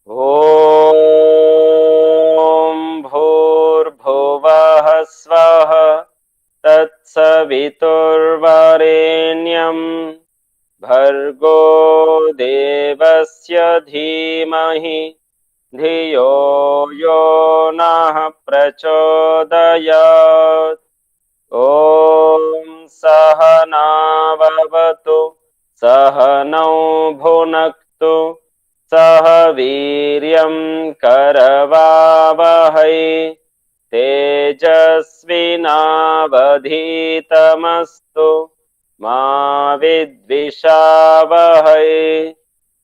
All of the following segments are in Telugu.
ॐ भूर्भुवः स्वः तत्सवितुर्वरेण्यं भर्गो देवस्य धीमहि धियो यो नः प्रचोदयात्। ॐ सहनाववतु सहनौ भुनक्तु सह वीर्यं करवावहै तेजस्विनावधीतमस्तु मा विद्विषावहै।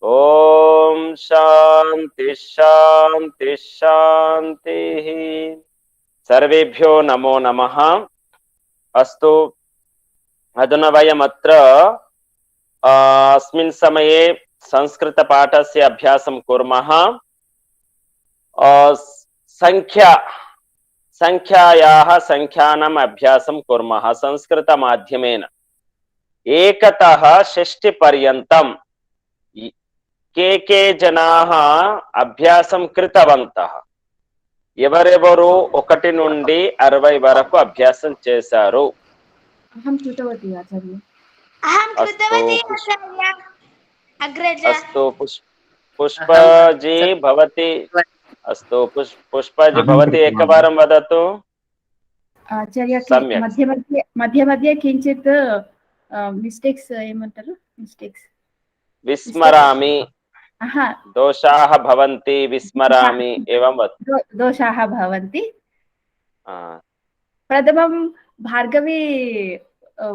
ॐ शान्ति शान्ति शान्तिः। सर्वेभ्यो नमो नमः। अस्तु, अधुना वयमत्र अस्मिन् समये संस्कृतपाठस्य अभ्यासं कुर्मः। संख्यायाः संख्यानाम् अभ्यासं कुर्मः संस्कृतमाध्यमेन। एकतः षष्टिपर्यन्तं के जनाः अभ्यासं कृतवन्तः? ఎవరెవరు 1 నుండి 60 వరకు అభ్యాసం చేశారు? अहं कृतवती आचार्य। अस्तु पुष्पाजी भवती अस्तु पुष्पाजी भवती एकवारं वदतु। आचार्य सम्यक्। मध्ये मध्ये किञ्चित् मिस्टेक्स् एमंटारु मिस्टेक्स् विस्मरामि, दोषाः भवन्ति, विस्मरामि एवं दोषाः भवन्ति। प्रथमं भार्गवी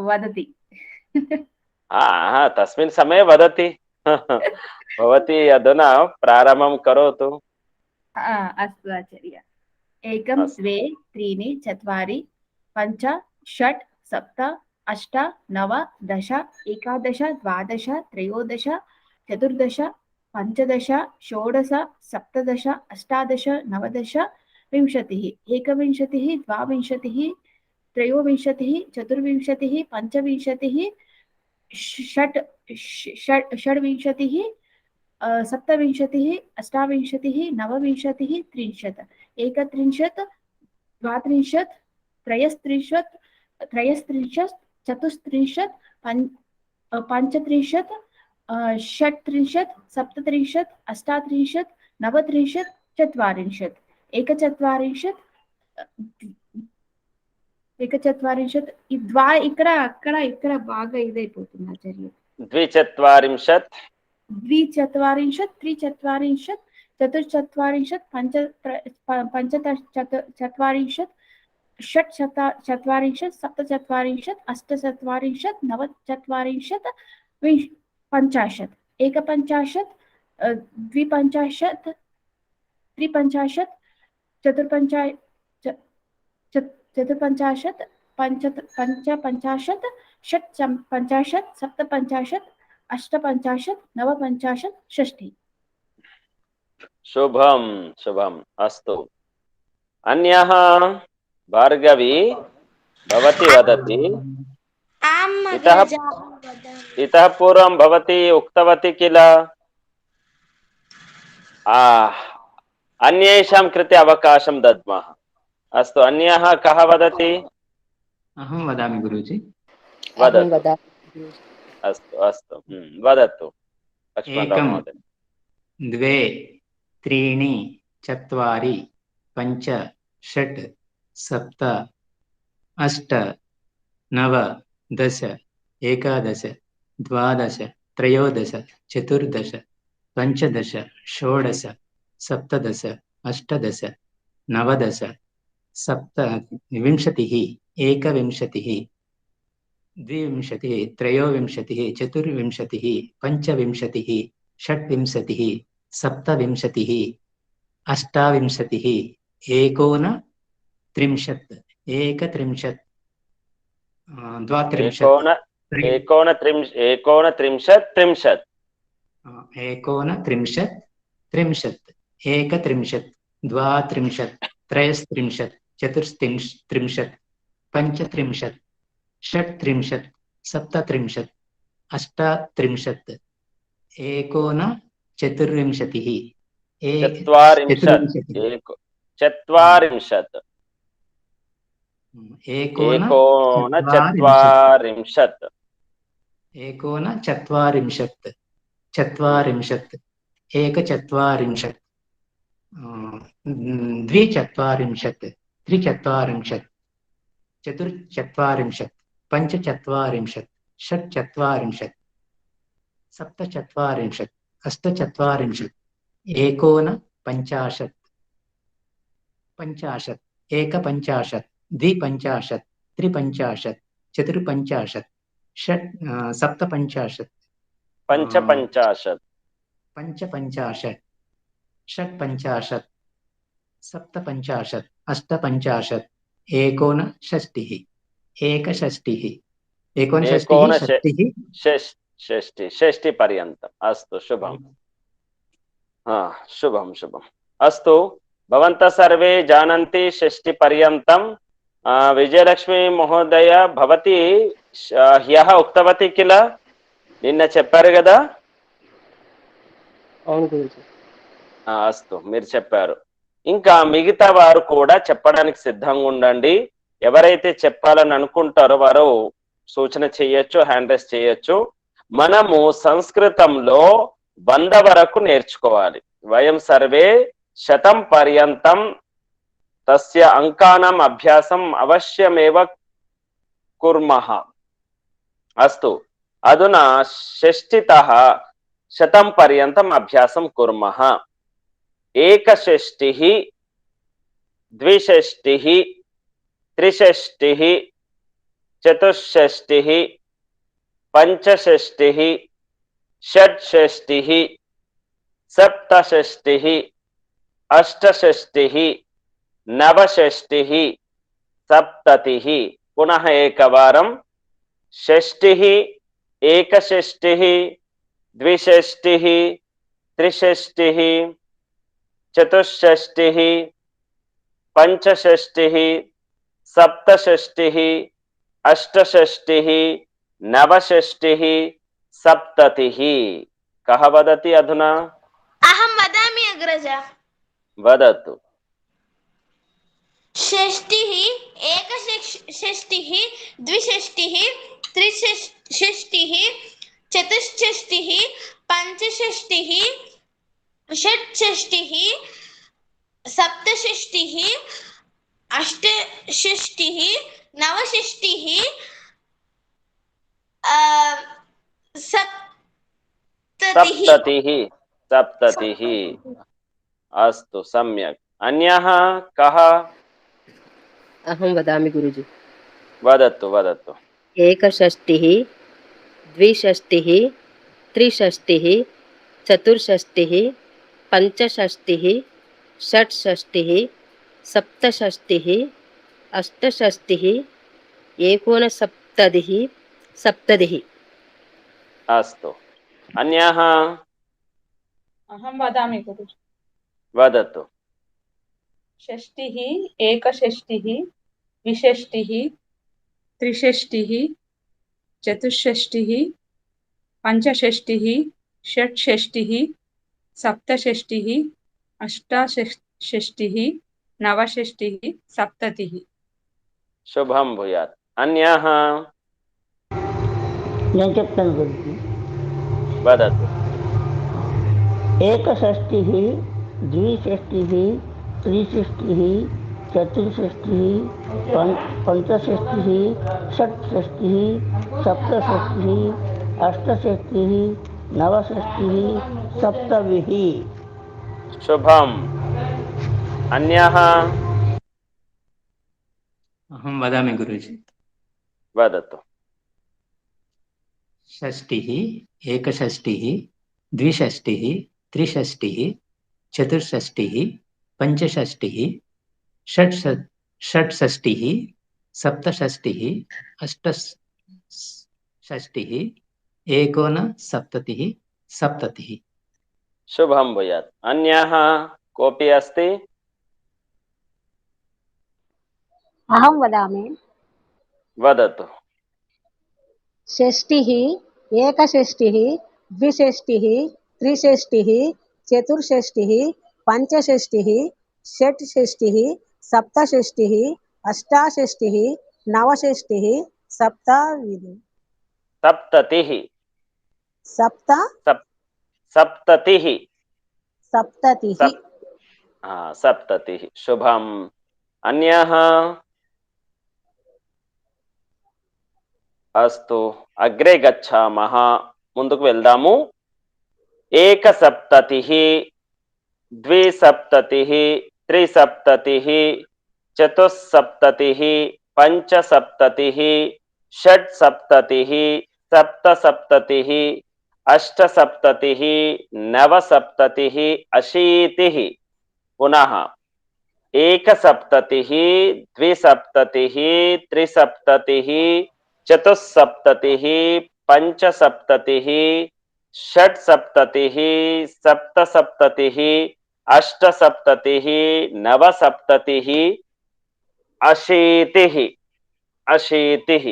वदति। तस्मिन् समये वदति। भवती अधुना प्रारम्भं करोतु। अस्तु आचार्य। 1 2 3 4 5 6 7 8 9 10 11 12 13 14 15 16 17 18 19 विंशतिः 21 22 त्रयोविंशतिः चतुर्विंशतिः पञ्चविंशतिः षड्विंशतिः सप्तविंशतिः अष्टाविंशतिः नवविंशतिः 30 एकत्रिंशत् द्वात्रिंशत् त्रयस्त्रिंशत् चतुस्त्रिंशत् पञ्चत्रिंशत् षट्त्रिंशत् सप्तत्रिंशत् अष्टात्रिंशत् नवत्रिंशत् चत्वारिंशत् एकचत्वारिंशत् ఇక్కడ బాగా ఇదైపోతుంది ఆచార్య। द्विचत्वारिंशत् त्रिचत्वारिंशत् चतुश्चत्वारिंशत् पञ्चचत्वारिंशत् षट्चत्वारिंशत् सप्तचत्वारिंशत् अष्टचत्वारिंशत् नवचत्वारिंशत् 50 एकपञ्चाशत् द्विपञ्चाशत् त्रिपञ्चाशत् चतुर्पञ्चाशत् पञ्चपञ्चाशत् षट्पञ्चाशत् सप्तपञ्चाशत् अष्टपञ्चाशत् नवपञ्चाशत् षष्टि। शुभम शुभम। अस्तु, अन्यः भार्गवी भवती वदति। इतः पूर्वं भवती उक्तवती किल अन्येषां कृते अवकाशं दद्मः। अस्तु, अन्यः कः वदति? अहं वदामि गुरुजी। वदतु। अस्तु अस्तु, वदतु लक्ष्मणराव महोदय। 2 3 4 5 6 7 8 9 10 11 12 13 14 15 16 17 18 19 विंशतिः एकविंशतिः द्विविंशतिः त्रयोविंशतिः चतुर्विंशतिः पञ्चविंशतिः षट्विंशतिः सप्तविंशतिः अष्टाविंशतिः एकोनत्रिंशत् एकत्रिंशत् द्वात्रिंशत् त्रिंशत् एकत्रिंशत् द्वात्रिंशत् त्रयस्त्रिंशत् चतुस्त्रिंशत् पञ्चत्रिंशत् षट्त्रिंशत् सप्तत्रिंशत् अष्टत्रिंशत् एकोनचतुर्विंशतिः चत्वारिंशत् चत्वारिंशत् एकोनचत्वारिंशत् एकोनचत्वारिंशत् चत्वारिंशत् एकचत्वारिंशत् द्विचत्वारिंशत् त्रिचत्वारिंशत् चतुश्चत्वारिंशत् पञ्चचत्वारिंशत् षट्चत्वारिंशत् सप्तचत्वारिंशत् अष्टचत्वारिंशत् एकोनपञ्चाशत् पञ्चाशत् एकपञ्चाशत् द्विपञ्चाशत् त्रिपञ्चाशत् चतुर्पञ्चाशत् सप्तपञ्चाशत् पञ्चपञ्चाशत् पञ्चपञ्चाशत् षट्पञ्चाशत् सप्तपञ्चाशत् अष्टपञ्चाशत् एकोनषष्टिः एकषष्टिः एकोनषष्टिः षष्टिः षष्टि पर्यन्तम् अस्तु शुभम् शुभं शुभम् अस्तु भवन्तः सर्वे जानन्ति षष्टि पर्यन्तं विजयलक्ष्मी महोदय भवती ह्यः उक्तवती किल నిన్న చెప్పారు కదా అవును గురుజీ అస్తు మీరు చెప్పారు ఇంకా మిగతా వారు కూడా చెప్పడానికి సిద్ధంగా ఉండండి ఎవరైతే చెప్పాలని అనుకుంటారో వారు సూచన చేయొచ్చు హ్యాండ్ రైస్ చేయొచ్చు మనము సంస్కృతంలో 100 వరకు నేర్చుకోవాలి వయం సర్వే శతం పర్యంతం తస్య అంకానాం అభ్యాసం అవశ్యమేవ కుర్మః అస్తు అధునా షష్టితః శతం పర్యంతం అభ్యాసం కుర్మః एकषष्टिः द्विषष्टिः त्रिषष्टिः चतुष्षष्टिः पञ्चषष्टिः षट्षष्टिः सप्तषष्टिः अष्टषष्टिः नवषष्टिः सप्ततिः पुनः एकवारं षष्टिः एकषष्टिः द्विषष्टिः त्रिषष्टिः चतुष्षष्टिः पञ्चषष्टिः सप्तषष्टिः अष्टषष्टिः नवषष्टिः सप्ततिः कः वदति अधुना अहं वदामि अग्रज वदतु षष्टिः एकषष्टिः द्विषष्टिः त्रिषष्टिः चतुष्षष्टिः पञ्चषष्टिः षट्षष्टिः सप्तषष्टिः अष्टषष्टिः नवषष्टिः सप्ततिः अस्तु सम्यक् अन्यः कः अहं वदामि गुरुजी वदतु वदतु एकषष्टिः द्विषष्टिः त्रिषष्टिः चतुर्षष्टिः पञ्चषष्टिः षट्षष्टिः सप्तषष्टिः अष्टषष्टिः एकोनसप्ततिः सप्ततिः अस्तु अन्यः अहं वदामि गुरुजी वदतु षष्टिः एकषष्टिः द्विषष्टिः त्रिषष्टिः चतुष्षष्टिः पञ्चषष्टिः षट्षष्टिः सप्तषष्टिः अष्टाषष्टिः नवषष्टिः सप्ततिः शुभं भूयात् अन्यः నేను చెప్తాను గురించి वदतु एकषष्टिः द्विषष्टिः त्रिषष्टिः चतुर्षष्टिः पञ्चषष्टिः षट्षष्टिः सप्तषष्टिः अष्टषष्टिः नवषष्टिः सप्ततिः शुभम् अन्यः अहं वदामि गुरुजी वदतु षष्टिः एकषष्टिः द्विषष्टिः त्रिषष्टिः चतुर्षष्टिः पञ्चषष्टिः षट्षष्टिः सप्तषष्टिः अष्टषष्टिः एकोनसप्ततिः सप्ततिः शुभं भूयात् अन्यः कोऽपि अस्ति अहं वदामि वदतु षष्टिः एकषष्टिः द्विषष्टिः त्रिषष्टिः चतुर्षष्टिः पञ्चषष्टिः षट्षष्टिः सप्तषष्टिः अष्टाषष्टिः नवषष्टिः सप्तविधि सप्ततिः सप्त सप्ततिः सप्ततिः सप्ततिः शुभम् अन्यः अस्तु अग्रे गच्छामः ముందుకు వెళ్దాము एकसप्ततिः द्विसप्ततिः त्रिसप्ततिः चतुस्सप्ततिः पंचसप्ततिः षट्सप्ततिः सप्तसप्ततिः अष्टसप्ततिः नवसप्ततिः अशीतिः पुनः एकसप्ततिः द्विसप्ततिः त्रिसप्ततिः चतुस्सप्ततिः पंचसप्ततिः षट्सप्ततिः सप्तसप्ततिः अष्टसप्ततिः नवसप्ततिः अशीतिः अशीतिः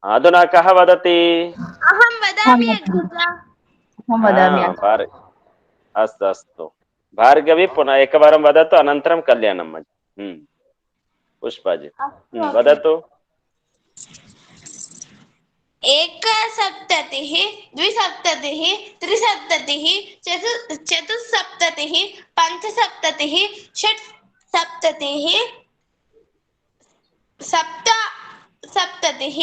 अधुना कः वदति अहं वदामि अग्रज। अस्तु अस्तु भार्गवी पुनः एकवारं वदतु अनन्तरं कल्याणं पुष्पाजी वदतु एकसप्ततिः द्विसप्ततिः त्रिसप्ततिः चतुस्सप्ततिः पंचसप्ततिः षट्सप्ततिः सप्तसप्ततिः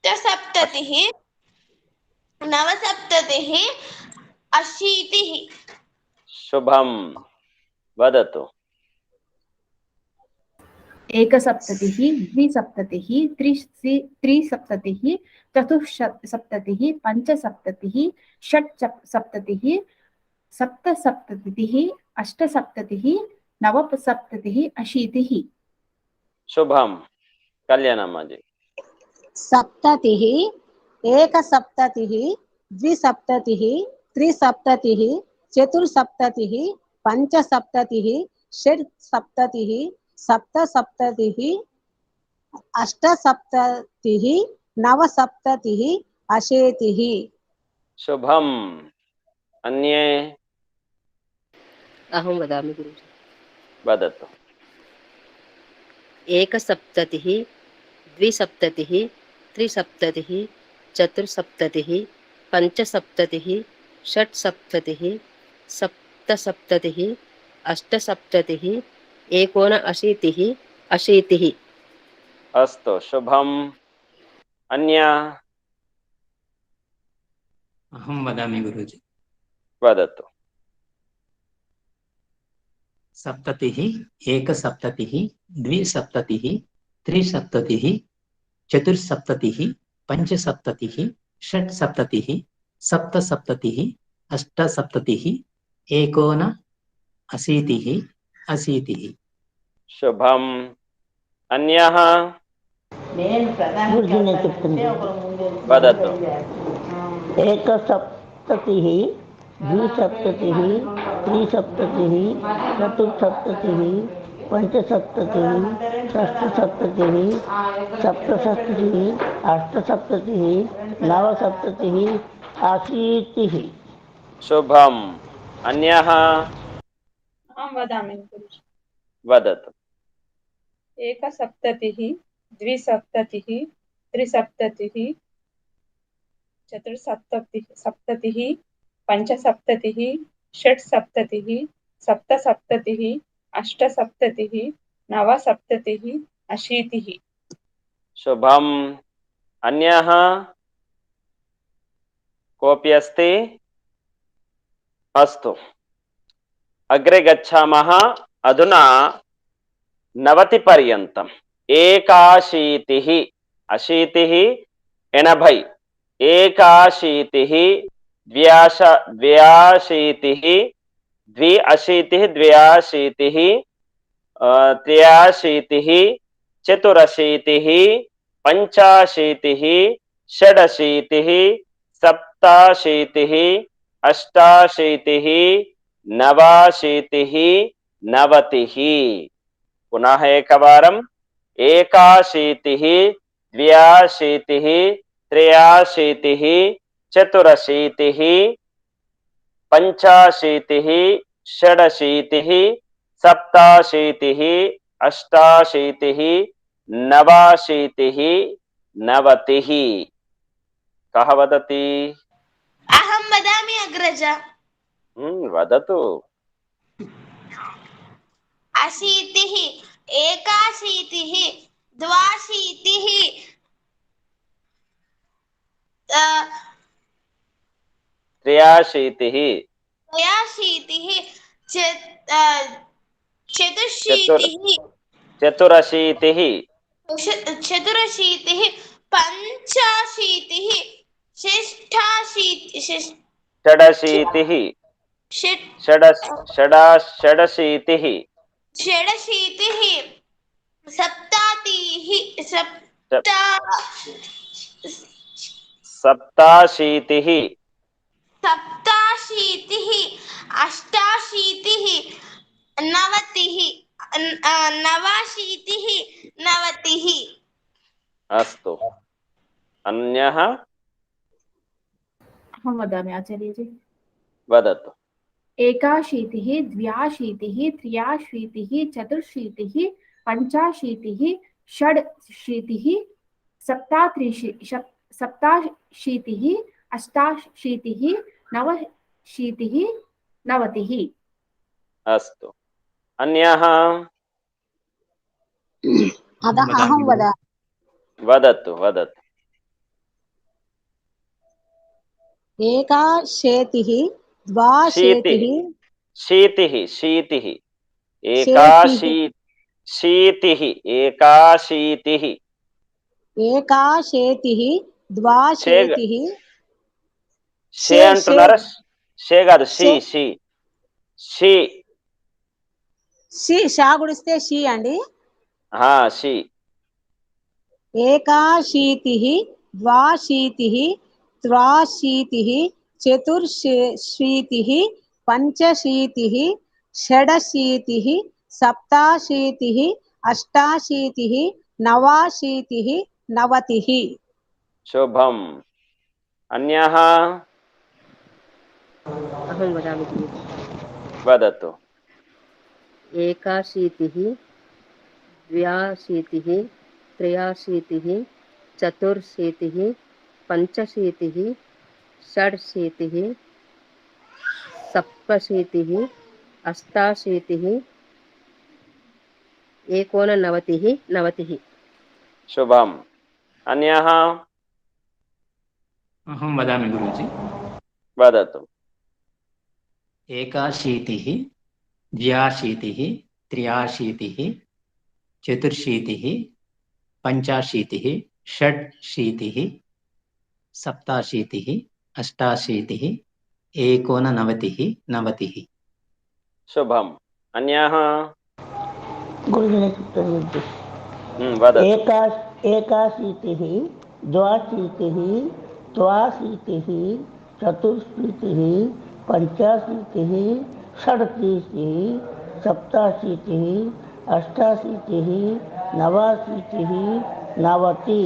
अष्टसप्ततिः नवसप्ततिः अशीतिः शुभं वदतु एकसप्ततिः द्विसप्ततिः त्रिसप्ततिः चतुस्सप्ततिः पंचसप्ततिः षट्सप्ततिः सप्तसप्ततिः अष्टसप्ततिः नवसप्ततिः अशीतिः शुभं कल्याणम्माजी सप्ततिः एकसप्ततिः द्विसप्ततिः त्रिसप्ततिः चतुर्सप्ततिः पंचसप्ततिः षट्सप्ततिः सप्तसप्ततिः अष्टसप्ततिः नवसप्ततिः अशीतिः शुभम् अन्ये अहं वदामि गुरुजी वदतु एकसप्ततिः द्विसप्ततिः त्रिसप्ततिः चतुस्सप्ततिः पंचसप्ततिः षट्सप्ततिः सप्तसप्ततिः अष्टसप्ततिः एकोनअशीतिः अशीतिः अस्तु शुभम् अन्य अहं वदामि गुरुजी वदतु सप्ततिः एकसप्ततिः द्विसप्ततिः त्रिसप्ततिः चतुस्सप्ततिः पंचसप्ततिः षट्सप्ततिः सप्तसप्ततिः अष्टसप्ततिः एकोनअशीतिः अशीतिः शुभम् अन्यः गुरुजी చెప్తుంది वदतु एकसप्ततिः द्विसप्ततिः त्रिसप्ततिः चतुस्सप्ततिः पंचसप्ततिः षष्ठसप्ततिः सप्तसप्ततिः अष्टसप्ततिः नवसप्ततिः अशीतिः शुभम् अन्यः अहं वदामि गुरुजी वदतु एकसप्ततिः द्विसप्ततिः त्रिसप्ततिः चतुस्सप्ततिः पंचसप्ततिः षट्सप्ततिः सप्तसप्ततिः अष्टसप्ततिः नवसप्ततिः अशीतिः शुभम् अन्यः कोऽपि अस्ति अस्तु अग्रे गच्छामः अधुना 90 पर्यन्तम् एकाशीतिः अशीतिः 80 एकाशीतिः द्व्याशीतिः द्विअशीतिः द्व्याशीतिः त्र्याशीतिः चतुरशीतिः पंचाशीतिः षडशीतिः सप्ताशीतिः अष्टाशीतिः नवाशीतिः नवतिः पुनः एकवारम् एकाशीतिः द्व्याशीतिः त्र्याशीतिः चतुरशीतिः पंचाशीतिः षडशीतिः सप्ताशीतिः अष्टाशीतिः नवाशीतिः नवतिः कः वदति अहं वदामि अग्रज वदतु अशीतिः एकाशीतिः द्वाशीतिः त्र्याशीतिः त्रयाशीतिः चतुर्शीतिः चतुरशीतिः चतुरशीतिः पंचाशीतिः षडशीतिः षडशीतिः षडशीतिः सप्ताशीतिः सप्ताशीतिः अष्टाशीतिः नवतिः नवाशीतिः नवतिः अस्तु अन्यः अहं वदामि आचार्यजी वदतु एकाशीतिः द्व्याशीतिः त्र्याशीतिः चतुर्शीतिः पञ्चाशीतिः षड्शीतिः सप्ताशीतिः अष्टाशीतिः नवशीतिः नवतिः अस्तु अन्यः अहं वदामि वदतु वदतु एकाशीतिः द्वाशीतिः शीतिः शीतिः एकाशीतिः एकाशीतिः एकाशीतिः द्वाशीतिः షే అంటున్నారా షే కాదు షీ షీ షీ షీ షా గుడిస్తే షీ అండి షీ एकाशीतिः द्वाशीतिः त्राशीतिः चतुर्शीतिः पञ्चशीतिः षडशीतिः सप्ताशीतिः अष्टाशीतिः नवाशीतिः नवतिः शुभम् अन्यः अहं वदामि वदतु एकाशीतिः द्व्याशीतिः त्रयाशीतिः चतुर्शीतिः पञ्चशीतिः षड्शीतिः सप्तशीतिः अष्टाशीतिः एकोननवतिः नवतिः शुभम् अन्यः अहं वदामि गुरुजि वदतु एकाशीतिः द्व्याशीतिः त्र्याशीतिः चतुर्शीतिः पञ्चाशीतिः षड्शीतिः सप्ताशीतिः अष्टाशीतिः एकोननवतिः नवतिः शुभम् अन्यः गुरुजनचित्तवृत्तिः वदतु एकाशीतिः द्वाशीतिः त्राशीतिः चतुर्शीतिः पञ्चाशीतिः षड्शीतिः सप्ताशीतिः अष्टाशीतिः नवाशीतिः नवति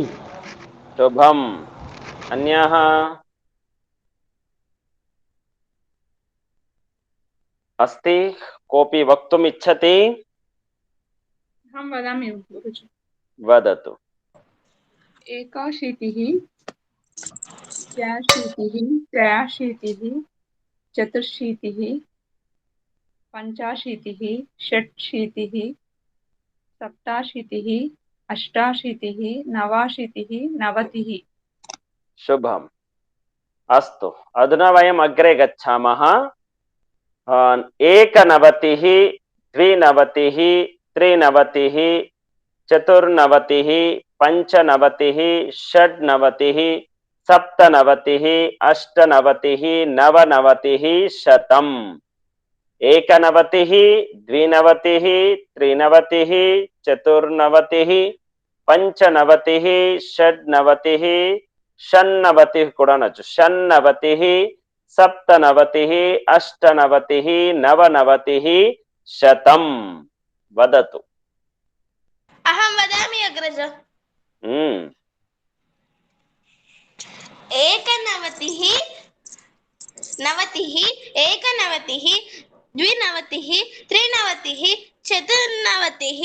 शुभम् अन्यः अस्ति कोऽपि वक्तुम् इच्छति अहं वदामि गुरुजि वदतु एकाशीतिः द्व्याशीतिः त्रयाशीतिः चतुर्शीतिः पञ्चाशीतिः षट्शीतिः सप्ताशीतिः अष्टाशीतिः नवाशीतिः नवतिः शुभम् अस्तु अधुना वयम् अग्रे गच्छामः एकनवतिः द्विनवतिः त्रिनवतिः चतुर्नवतिः पञ्चनवतिः षड्नवतिः सप्तनवतिः अष्टनवतिः नवनवतिः शतम् एकनवतिः द्विनवतिः त्रिनवतिः चतुर्नवतिः पञ्चनवतिः षड्नवतिः षण्णवतिः కూడా అనొచ్చు షण्णवतिः सप्तनवतिः अष्टनवतिः नवनवतिः शतम् वदतु अहं वदामि अग्रज एकनवतिः नवतिः एकनवतिः द्विनवतिः त्रिनवतिः चतुर्नवतिः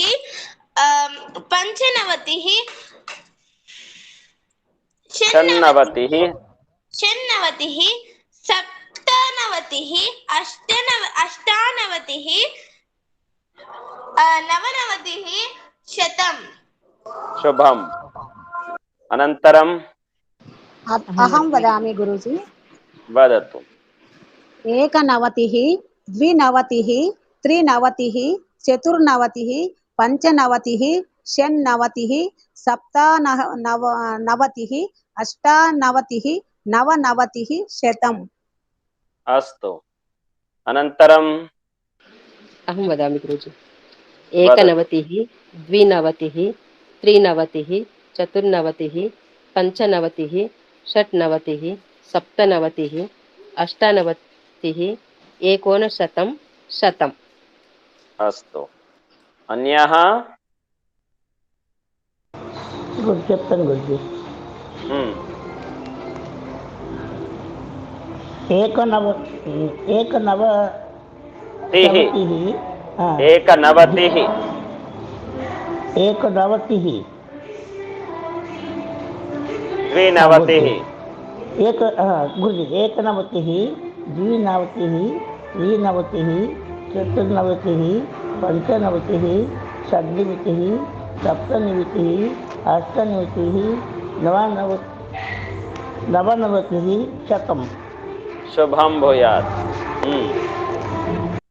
पञ्चनवतिः षण्णवतिः षण्णवतिः सप्तनवतिः अष्टानवतिः नवनवतिः शतम् शुभम् अनन्तरम् अहं वदामि गुरुजी वदतु एकनवतिः द्विनवतिः त्रिनवतिः चतुर्नवतिः पञ्चनवतिः षण्णवतिः सप्तनवतिः अष्टानवतिः नवनवतिः शतम् अस्तु अनन्तरम् अहं वदामि गुरुजी एकनवतिः द्विनवतिः त्रिनवतिः चतुर्नवतिः पञ्चनवतिः षट्नवतिः सप्तनवतिः अष्टानवतिः एकोनशतं शतम् अस्तु अन्यः చెప్తాను గురించి एकनवतिः द्विनवतिः गुरुजी एकनवतिः द्विनवतिः त्रिनवतिः चतुर्नवतिः पञ्चनवतिः षड्नवतिः सप्तनवतिः अष्टनवतिः नवनवतिः शतम् शुभं भूयात्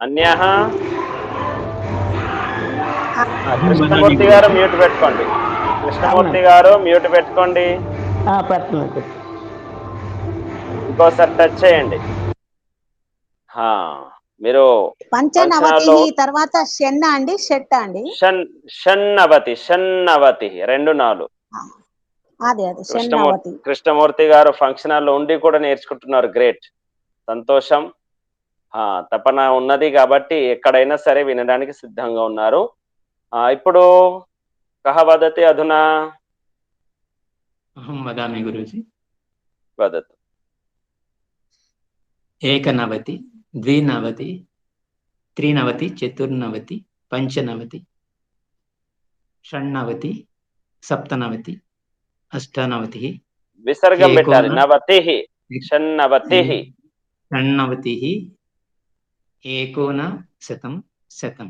अन्यः కృష్ణమూర్తి గారు మ్యూట్ పెట్టుకోండి కృష్ణమూర్తి గారు మ్యూట్ పెట్టుకోండి ఇంకోసారి టచ్ చేయండి మీరు పంచనవతి తర్వాత షెన్న అండి షెట్ట అండి షణ్ణవతి రెండు నాలుగు అదే షెన్నవతి కృష్ణమూర్తి గారు ఫంక్షన్ హాల్లో ఉండి కూడా నేర్చుకుంటున్నారు గ్రేట్ సంతోషం తపన ఉన్నది కాబట్టి ఎక్కడైనా సరే వినడానికి సిద్ధంగా ఉన్నారు ఇప్పుడు కహ వదతి అధునా అహం వదామి గురూజీ వదతు एकनवति द्विनवति त्रिनवति चतुर्नवति पञ्चनवति षण्णवति सप्तनवति अष्टानवतिः विसर्गं పెట్టాలి నవతిః షణ్ణవతిః षण्णवतिः एकोनशतं शतं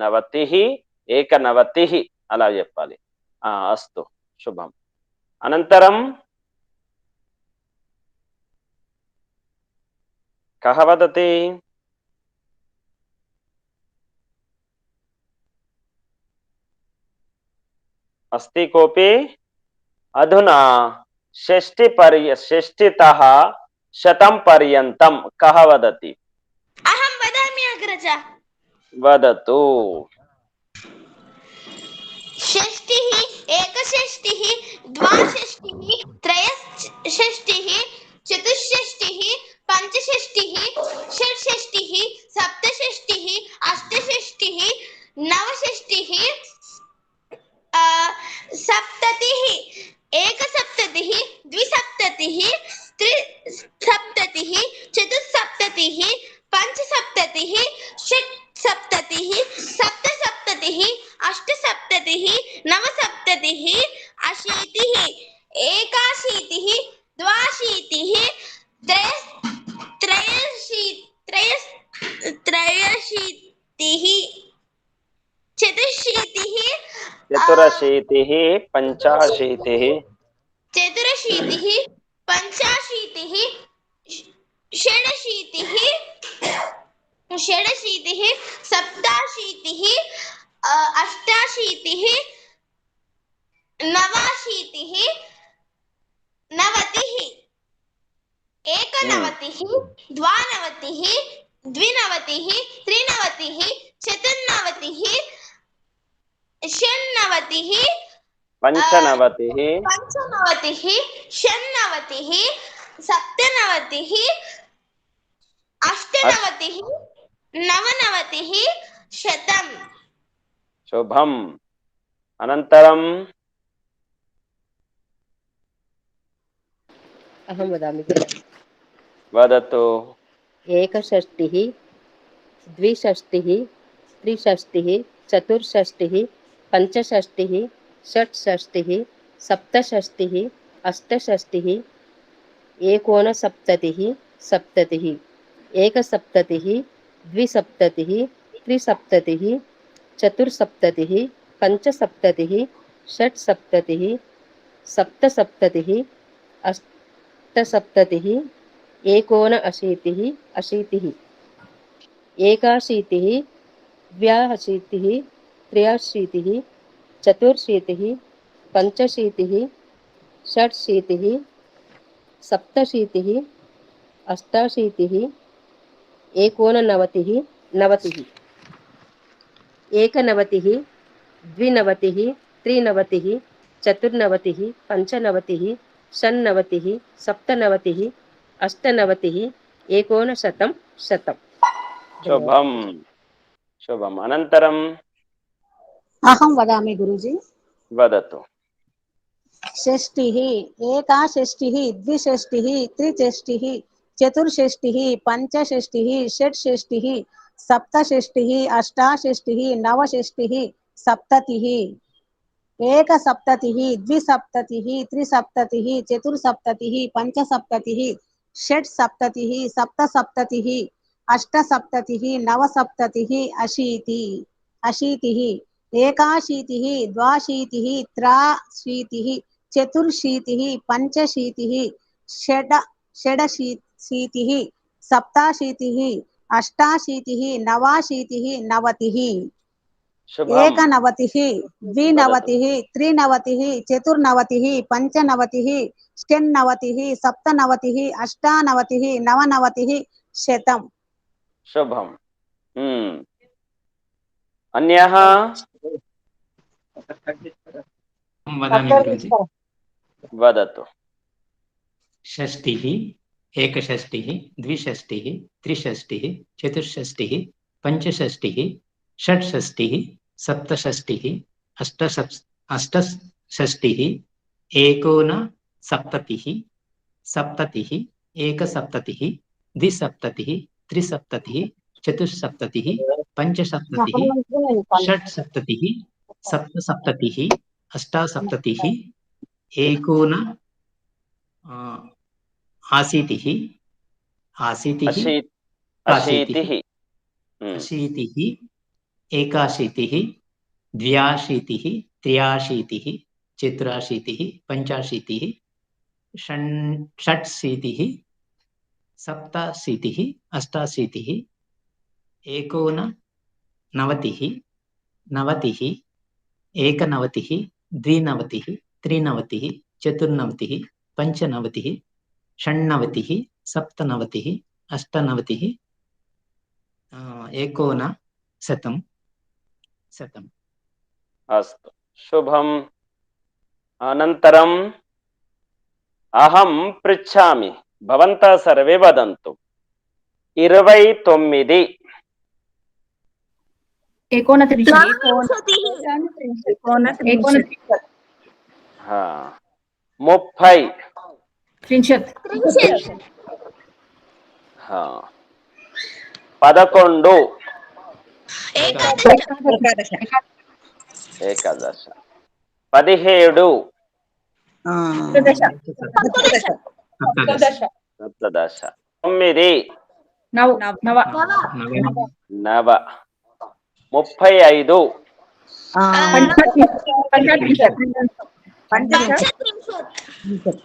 నవతిః ఏకనవతిః అలా చెప్పాలి అస్తు శుభం అనంతరం కహ వదతి अस्ति कोऽपि अधुना षष्टितः शतं पर्यन्तं कः वदति अहं वदामि अग्रज वदतु षष्टिः एकषष्टिः द्वाषष्टिः त्रयषष्टिः चतुष्षष्टिः पञ्चषष्टिः षट्षष्टिः सप्तषष्टिः अष्टषष्टिः नवषष्टिः सप्ततिः एकसप्ततिः द्विसप्ततिः त्रिसप्ततिः चतुस्सप्ततिः पञ्चसप्ततिः षट्सप्ततिः सप्तसप्ततिः अष्टसप्ततिः नवसप्ततिः अशीतिः एकाशीतिः द्वाशीतिः त्रयशीतिः चतुर्शीतिः चतुरशीतिः पञ्चाशीतिः चतुरशीतिः पञ्चाशीतिः षडशीतिः सप्ताशीतिः अष्टाशीतिः नवाशीतिः नवतिः एकनवतिः द्वानवतिः द्विनवतिः त्रिनवतिः चतुर्नवतिः षण्णवतिः पञ्चनवतिः षण्णवतिः सप्तनवतिः अष्टनवतिः नवनवतिः शतम् शुभम् अनन्तरम् अहं वदामि वदतु। एकषष्टिः द्विषष्टिः त्रिषष्टिः चतुर्षष्टिः पञ्चषष्टिः षट्षष्टिः सप्तषष्टिः अष्टषष्टिः एकोनसप्ततिः सप्ततिः एकसप्ततिः द्विसप्ततिः त्रिसप्ततिः चतुर्सप्ततिः पञ्चसप्ततिः षट्सप्ततिः सप्तसप्ततिः अष्टसप्ततिः एकोनअशीतिः अशीतिः एकाशीतिः द्व्याशीतिः त्र्याशीतिः चतुर्शीतिः पञ्चशीतिः षट्शीतिः सप्तशीतिः अष्टाशीतिः एकोननवतिः नवतिः एकनवतिः द्विनवतिः त्रिनवतिः चतुर्नवतिः पञ्चनवतिः षण्णवतिः सप्तनवतिः अष्टनवतिः एकोनशतं शतम्। शुभम शुभम। अनन्तरम् अहं वदामि गुरुजी। वदतु। षष्टिः एकाषष्टिः द्विषष्टिः त्रिषष्टिः चतुर्षष्टिः पञ्चषष्टिः षट्षष्टिः सप्तषष्टिः अष्टाषष्टिः नवषष्टिः सप्ततिः एकसप्ततिः द्विसप्ततिः त्रिसप्ततिः चतुर्सप्ततिः पञ्चसप्ततिः षट्सप्ततिः सप्तसप्ततिः अष्टसप्ततिः नवसप्ततिः अशीतिः एकाशीतिः द्वाशीतिः त्राशीतिः चतुर्शीतिः पञ्चशीतिः षडशीतिः सप्ताशीतिः अष्टाशीतिः नवाशीतिः नवतिः एकनवतिः द्विनवतिः त्रिनवतिः चतुर्नवतिः पञ्चनवतिः षण्णवतिः सप्तनवतिः अष्टानवतिः नवनवतिः शतम्। शुभम। अन्यः वदामि गुरुजी। वदतु। षष्टिः एकषष्टिः द्विषष्टिः त्रिषष्टिः चतुष्षष्टिः पञ्चषष्टिः षट्षष्टिः सप्तषष्टिः अष्टषष्टिः एकोनसप्ततिः सप्ततिः एकसप्ततिः द्विसप्ततिः त्रिसप्ततिः चतुस्सप्ततिः पञ्चसप्ततिः षट्सप्ततिः सप्तसप्ततिः अष्टासप्ततिः एकोन अशीतिः एकाशीतिः द्व्याशीतिः त्र्याशीतिः चतुराशीतिः पञ्चाशीतिः षट्शीतिः सप्ताशीतिः अष्टाशीतिः एकोननवतिः नवतिः एकनवतिः द्विनवतिः त्रिनवतिः चतुर्नवतिः पञ्चनवतिः षण्णवतिः सप्तनवतिः अष्टनवतिः एकोनशतम्। अस्तु शुभम्। अनन्तरम् अहं पृच्छामि, भवन्तः सर्वे वदन्तु। 29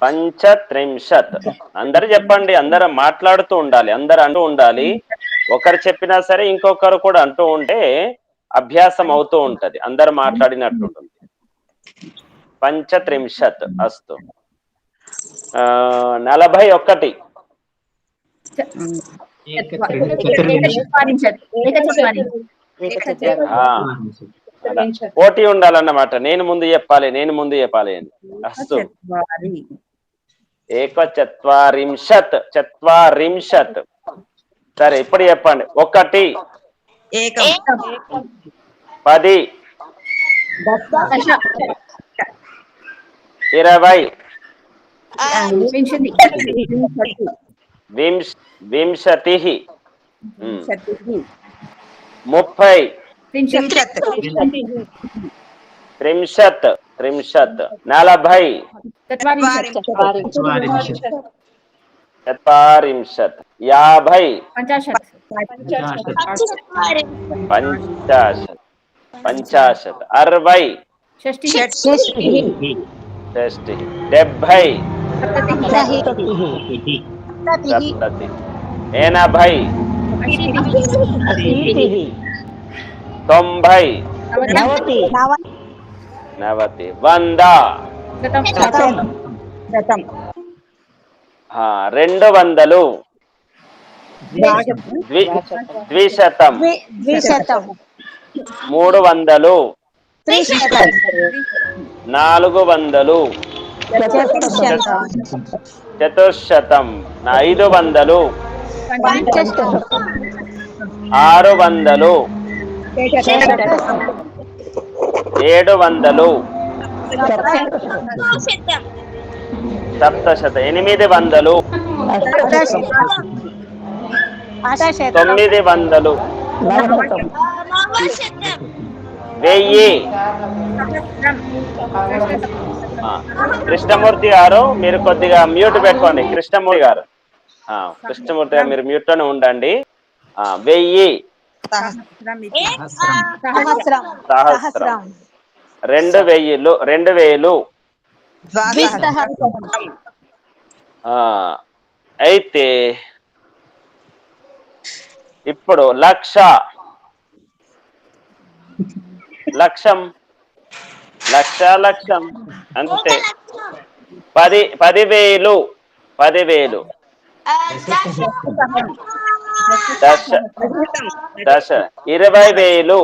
పంచత్రింశత్. అందరు చెప్పండి, అందరూ మాట్లాడుతూ ఉండాలి, అందరు అంటూ ఉండాలి. ఒకరు చెప్పినా సరే ఇంకొకరు కూడా అంటూ ఉంటే అభ్యాసం అవుతూ ఉంటది, అందరు మాట్లాడినట్టు ఉంటుంది. పంచత్రింశత్. అస్తు. 41 పోటీ ఉండాలన్నమాట. నేను ముందు చెప్పాలి అని. అస్తు. ఏకచత్వారింశత్. సరే ఇప్పుడు చెప్పండి. 1 10 20 వింశతిః विंशतिः 30 त्रिंशत् त्रिंशत् 40 चत्वारिंशत् 40 50 पञ्चाशत् 50 60 षष्टिः 70 सप्ततिः 70 80 अशीतिः 90 नवतिः 90 100 शतं शतं 200 द्विशतं 200 300 300 400 చతుర్శతం 500 600 700 సప్తశత 800 900 1000 కృష్ణమూర్తి గారు మీరు కొద్దిగా మ్యూట్ పెట్టుకోండి. కృష్ణమూర్తి గారు కృష్ణమూర్తి గారు మీరు మ్యూట్ లోనే ఉండండి. 1000 సహస్రం 2000 అయితే ఇప్పుడు లక్షం అంతే 10,000 దశ 20,000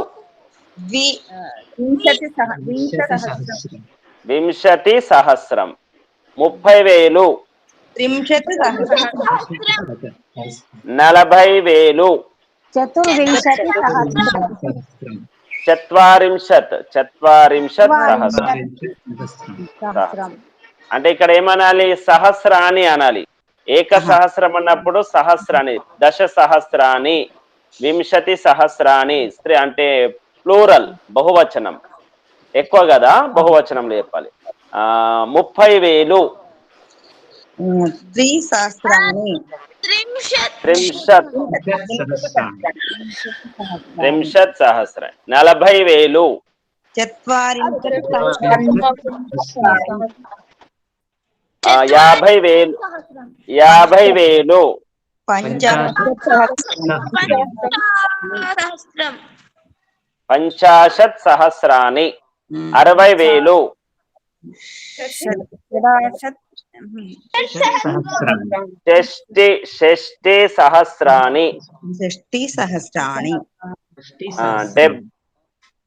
వింశతి సహస్రం 30,000 40,000 చత్వారింశత్ సహస్రం. అంటే ఇక్కడ ఏమనాలి? సహస్రాని అనాలి. ఏక సహస్రం అన్నప్పుడు సహస్రాని, దశ సహస్రాని, వింశతి సహస్రాని. స్త్రీ అంటే ప్లూరల్, బహువచనం ఎక్కువ కదా, బహువచనంలో చెప్పాలి. 30,000 త్రింశత్ సహస్రం 40,000 50,000 50 సహస్రాని 60,000 షష్టి సహస్రాని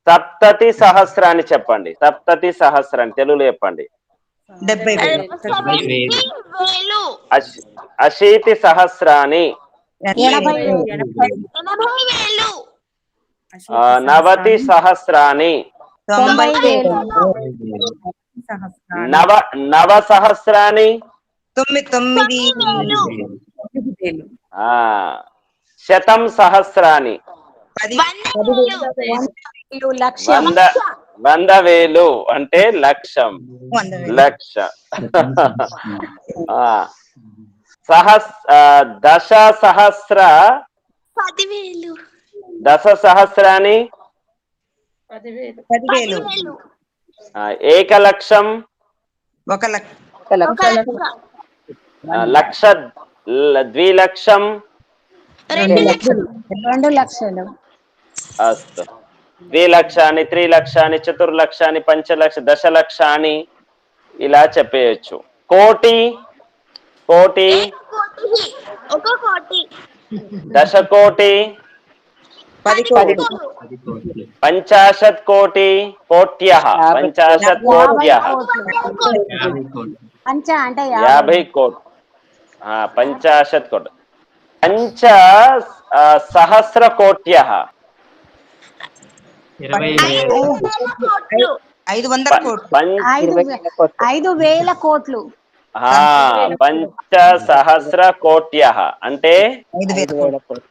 70 సహస్రాన్ని చెప్పండి. 70 సహస్రాన్ని తెలుగులో చెప్పండి. 80 సహస్రాని 90 సహస్రాని 9 సహస్రాని 100 సహస్రాని 100,000 అంటే లక్షం. దశ సహస్ర 10 సహస్రాని 10,000 ఏకలక్షం 1,00,000 ద్విలక్షం 2 లక్షలు అస్తు ద్విలక్షాన్ని 3 లక్షాన్ని 4 లక్షాన్ని 5 లక్ష దశలక్షాన్ని ఇలా చెప్పేయచ్చు. కోటి దశకోటి 50 కోటి కోట్యః 50 కోట్యః 50 కోటి 50 కోటి 5 కోట్యః 5,000 కోట్లు పంచసహస్రకోట్యః అంటే 5,000 కోట్లు.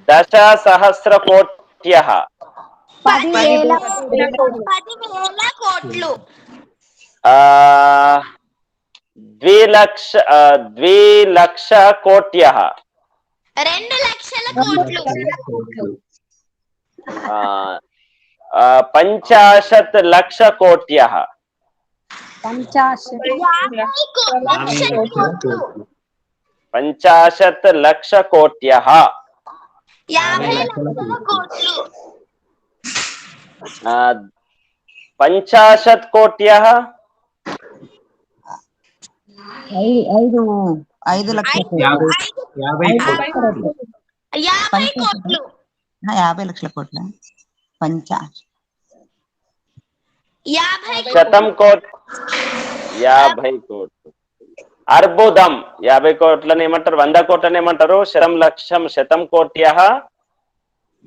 దశసహస్రకోట్యః 10,000 10,000 కోట్లు. ద్విలక్ష కోట్యః 2,00,000 కోట్లు. పంచాశత్ లక్ష కోట్యః 50 లక్షల కోట్లు. పంచాశత్ లక్ష కోట్యః 50 లక్షల కోట్లు. పంచాశత్ కోట్యః 5 లక్షల కోట్లు. 50 కోట్లు. 50 లక్షల కోట్ల 50 శతం కోట్ 50 కోట్లు అర్బుదం 50 కోట్లని ఏమంటారు 100 కోట్లని ఏమంటారు శతం కోట్యః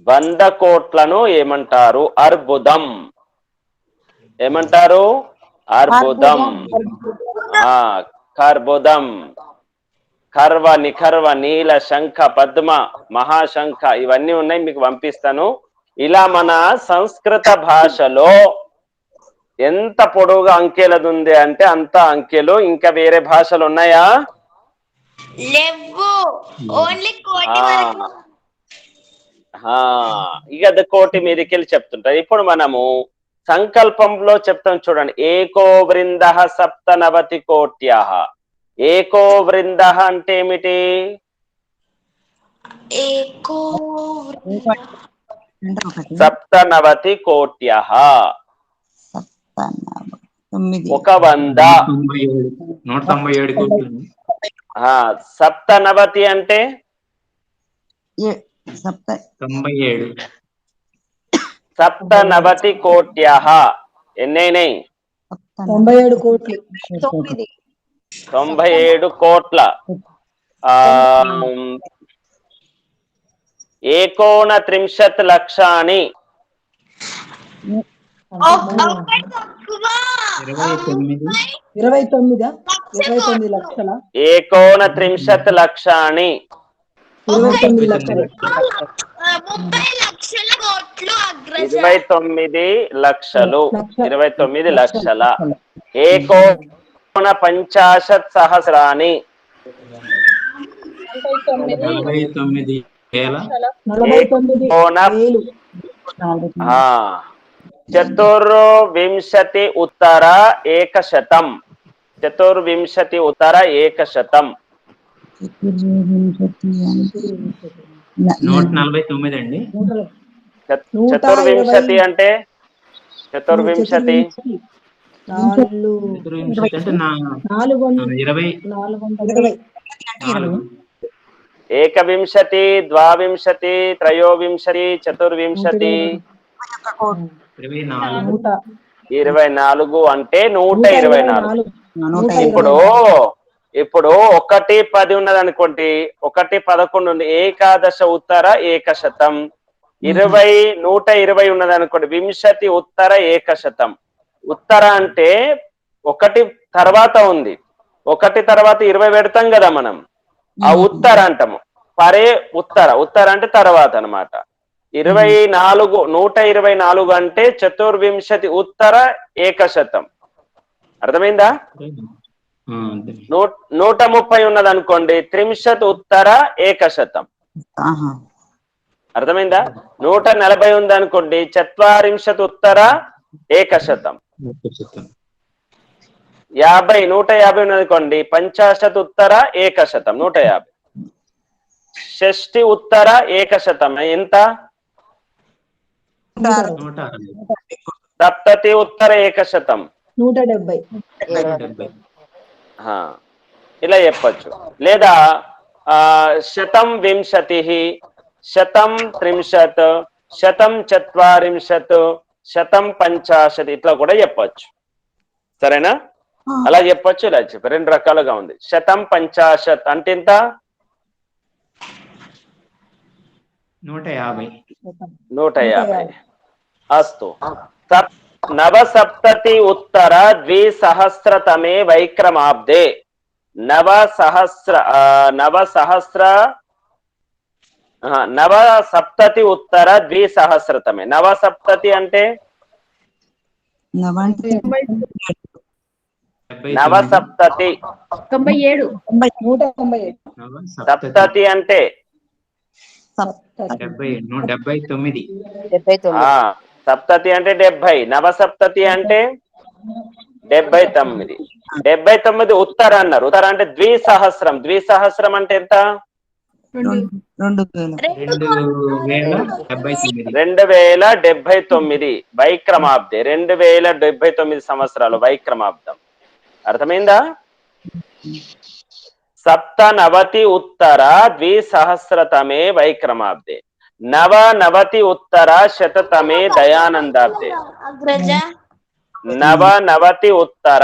100 కోట్లను ఏమంటారు అర్బుదం ఏమంటారు అర్బుదం కర్బుదం కర్వ నిఖర్వ నీల శంఖ పద్మ మహాశంఖ ఇవన్నీ ఉన్నాయి మీకు పంపిస్తాను ఇలా మన సంస్కృత భాషలో ఎంత పొడవుగా అంకెలది ఉంది అంటే అంత అంకెలు ఇంకా వేరే భాషలు ఉన్నాయా లేవు ఓన్లీ కోటి వరకు ఇక అది కోటి మీదకెళ్ళి చెప్తుంటారు ఇప్పుడు మనము సంకల్పంలో చెప్తాం చూడండి ఏకో వృంద సప్తనవతి కోట్యః ఏకో వృంద అంటే ఏమిటి ఏకో సప్తనవతి కోట్యః 100 197 కోట్లు సప్తనవతి అంటే 97 సప్తనవతి కోట్యః ఎన్నైనాయి 97 కోట్లు 97 కోట్ల ఏకోనత్రింశత్ లక్షాని 29 లక్షల ఏకోనత్రింశత్ లక్షాని 29 లక్షలు 30 లక్షల కోట్లు అగ్రజ 29 లక్షలు 29 లక్షల ఏకోన 50 సహస్రాని 49 వేల ఏకోన చతుర్వింశతి ఉత్తర 100 చతుర్వింశతి ఉత్తర 100 149 అండి చతుర్వింశతి అంటే చతుర్వింశతి అంటే 20 ఏకవింశతి ద్వావింశతి త్రయోవింశతి చతుర్వింశతి 24 అంటే 124 ఇప్పుడు 1 10 ఉన్నది అనుకోండి 1 11 ఉంది ఏకాదశ ఉత్తర 100 20 120 ఉన్నది అనుకోండి వింశతి ఉత్తర 100 ఉత్తర అంటే 1 తర్వాత ఉంది 1 తర్వాత 20 పెడతాం కదా మనం ఆ ఉత్తర అంటాము పరే ఉత్తర అంటే తర్వాత అన్నమాట 124 అంటే చతుర్వింశతి ఉత్తర 100 అర్థమైందా 130 ఉన్నది అనుకోండి త్రింశత్ ఉత్తర 100 అర్థమైందా 140 ఉంది అనుకోండి చత్వారింశత్ ఉత్తర 100 150 ఉన్నది అనుకోండి పంచాశత్ ఉత్తర 100 150 షష్ఠి ఉత్తర 100 ఎంత సప్తతి ఉత్తర 100 170 ఇలా చెప్పచ్చు లేదా శతం వింశతి శతం త్రింశత్ శతం చత్వారింశత్ శతం పంచాశత్ ఇట్లా కూడా చెప్పచ్చు సరేనా అలా చెప్పచ్చు ఇలా చెప్పు 2 రకాలుగా ఉంది శతం పంచాశత్ అంటే ఎంత 150 అస్తు నవసప్తతి ఉత్తర ద్విసహస్రతమే వైక్రమాబ్దే నవసప్తతి ఉత్తర ద్విసహస్రతమే. నవసప్తతి అంటే నవ అంటే నవసప్తతి, 97. 197. సప్తతి అంటే సప్తతి. 79. సప్తతి అంటే 70, నవసప్తతి అంటే 79. 79 ఉత్తర అన్నారు. ఉత్తర అంటే ద్విసహస్రం. ద్విసహస్రం అంటే ఎంత? 2079 వైక్రమాబ్దే. 2079 సంవత్సరాలు వైక్రమాబ్దం. అర్థమైందా? సప్తనవతి ఉత్తర ద్విసహస్రతమే వైక్రమాబ్దే నవనవతి ఉత్తర శతతమే దయానందాబ్దే. అగ్రజ నవనవతి ఉత్తర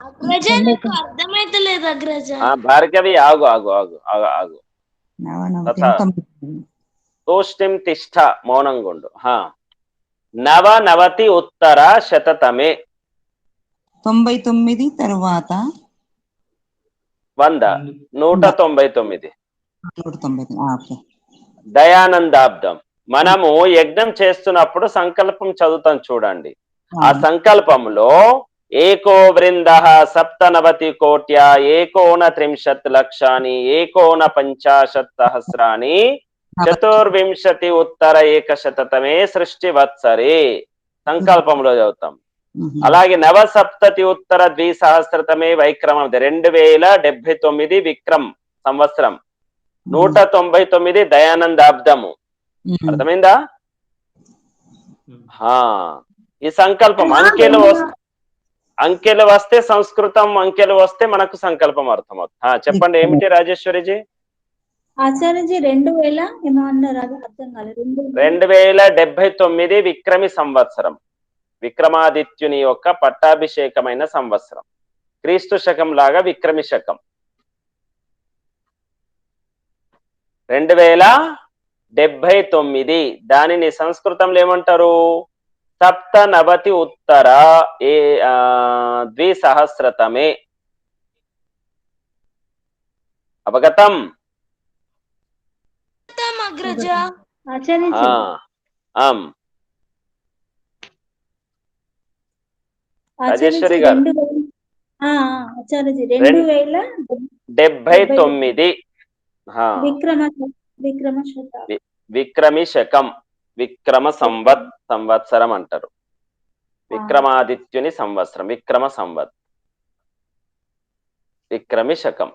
అగ్రజ నీకు అర్థమైతలేదు అగ్రజ. భార్గవి ఆగు ఆగు ఆగు ఆగు ఆగు తోష్టిం తిష్ట, మౌనంగా ఉండు. నవనవతి ఉత్తర శతతమే 99 తరువాత 100 199 ఓకే. దయానందాబ్దం. మనము యజ్ఞం చేస్తున్నప్పుడు సంకల్పం చదువుతాం చూడండి. ఆ సంకల్పంలో ఏకో వృంద సప్తనవతి కోట్య ఏకోనత్రింశత్ లక్షాని ఏకోనపంచాశత్ సహస్రాని చతుర్వింశతి ఉత్తర ఏకశతతమే సృష్టి వత్సరే సంకల్పంలో చదువుతాం. అలాగే నవసప్తతి ఉత్తర ద్విసహస్రతమే వైక్రమం 2079 విక్రమ్ సంవత్సరం, 199 దయానందాబ్దము. అర్థమైందా? ఈ సంకల్పం అంకెలు వస్తే సంస్కృతం, అంకెలు వస్తే మనకు సంకల్పం అర్థమవుతుంది. చెప్పండి ఏమిటి రాజేశ్వరిజీ? ఆచార్యజీ 2000 ఏమో అన్నారు, అది అర్థం కాలేదు. 2079 విక్రమి సంవత్సరం, విక్రమాదిత్యుని యొక్క పట్టాభిషేకమైన సంవత్సరం. క్రీస్తు శకం లాగా విక్రమి శకం. 2079 దానిని సంస్కృతంలో ఏమంటారు? సప్తనవతి ఉత్తర ద్విసహస్రతమే. అవగతం? అగ్రజ ఆచార్యజీ రాజేశ్వరి గారు 2079 విక్రమి శకం, విక్రమ సంవత్సరం అంటారు. విక్రమాదిత్యుని సంవత్సరం, విక్రమ సంవత్, విక్రమి శకం.